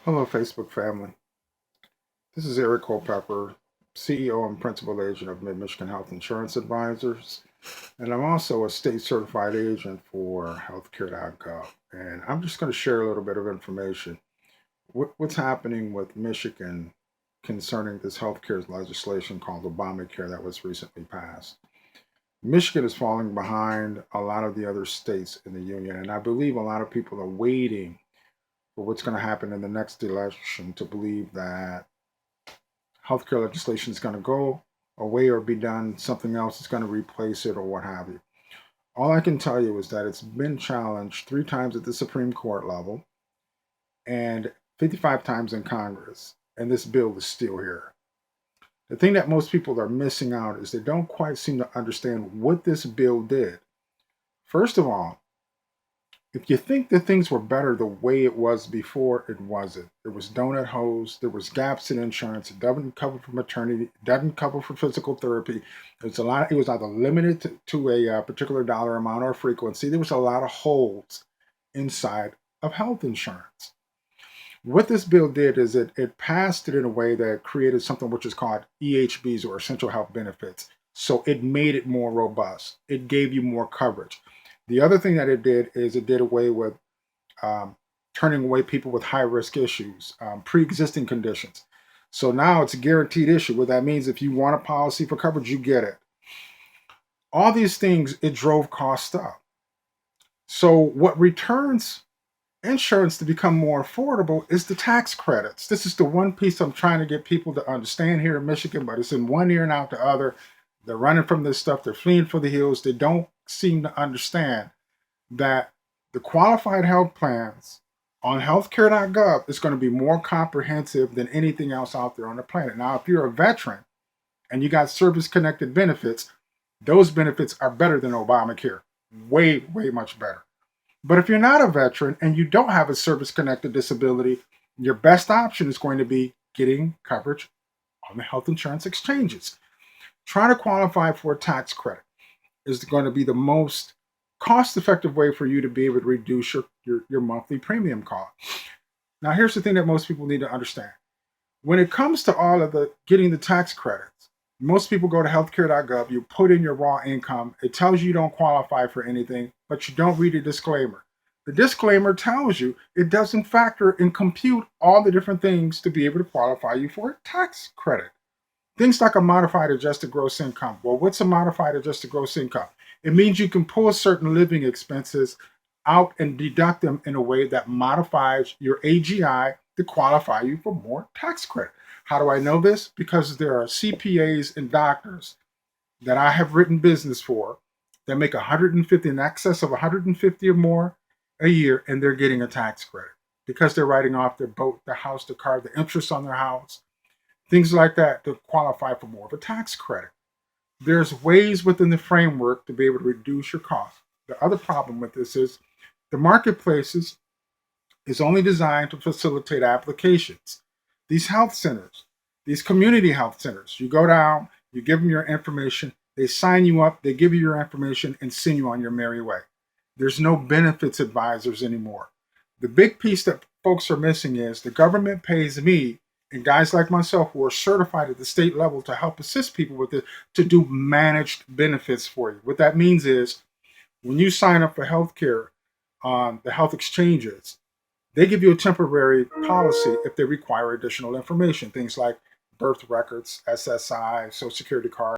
Hello, Facebook family. This is Eric Culpepper, CEO and Principal Agent of Mid-Michigan Health Insurance Advisors, and I'm also a state certified agent for healthcare.gov. And I'm just going to share a little bit of information. What's happening with Michigan concerning this healthcare legislation called Obamacare that was recently passed? Michigan is falling behind a lot of the other states in the union, and I believe a lot of people are waiting for what's going to happen in the next election to believe that healthcare legislation is going to go away or be done, something else is going to replace it or what have you. All I can tell you is that it's been challenged 3 times at the Supreme Court level and 55 times in Congress, and this bill is still here. The thing that most people are missing out is they don't quite seem to understand what this bill did. First of all, if you think that things were better the way it was before, it wasn't. There was donut holes, there was gaps in insurance, it doesn't cover for maternity, it doesn't cover for physical therapy. It was either limited to a particular dollar amount or frequency. There was a lot of holes inside of health insurance. What this bill did is it passed it in a way that created something which is called EHBs, or essential health benefits. So it made it more robust. It gave you more coverage. The other thing that it did is it did away with turning away people with high risk issues, pre-existing conditions. So now it's a guaranteed issue. What that means, if you want a policy for coverage, you get it. All these things, it drove costs up. So what returns insurance to become more affordable is the tax credits. This is the one piece I'm trying to get people to understand here in Michigan, but it's in one ear and out the other. They're running from this stuff. They're fleeing for the hills. They don't seem to understand that the qualified health plans on healthcare.gov is going to be more comprehensive than anything else out there on the planet. Now, if you're a veteran and you got service connected benefits, those benefits are better than Obamacare. Way, way much better. But if you're not a veteran and you don't have a service connected disability, your best option is going to be getting coverage on the health insurance exchanges. Trying to qualify for a tax credit is going to be the most cost effective way for you to be able to reduce your monthly premium cost. Now, here's the thing that most people need to understand. When it comes to all of the getting the tax credits, most people go to healthcare.gov, you put in your raw income, it tells you don't qualify for anything, but you don't read a disclaimer. The disclaimer tells you it doesn't factor and compute all the different things to be able to qualify you for a tax credit. Things like a modified adjusted gross income. Well, what's a modified adjusted gross income? It means you can pull certain living expenses out and deduct them in a way that modifies your AGI to qualify you for more tax credit. How do I know this? Because there are CPAs and doctors that I have written business for that make 150, in excess of 150 or more a year, and they're getting a tax credit because they're writing off their boat, their house, their car, the interest on their house, things like that, to qualify for more of a tax credit. There's ways within the framework to be able to reduce your cost. The other problem with this is the marketplaces is only designed to facilitate applications. These health centers, these community health centers, you go down, you give them your information, they sign you up, they give you your information, and send you on your merry way. There's no benefits advisors anymore. The big piece that folks are missing is the government pays me and guys like myself who are certified at the state level to help assist people with it to do managed benefits for you. What that means is when you sign up for healthcare on the health exchanges, they give you a temporary policy if they require additional information, things like birth records, SSI, Social Security card.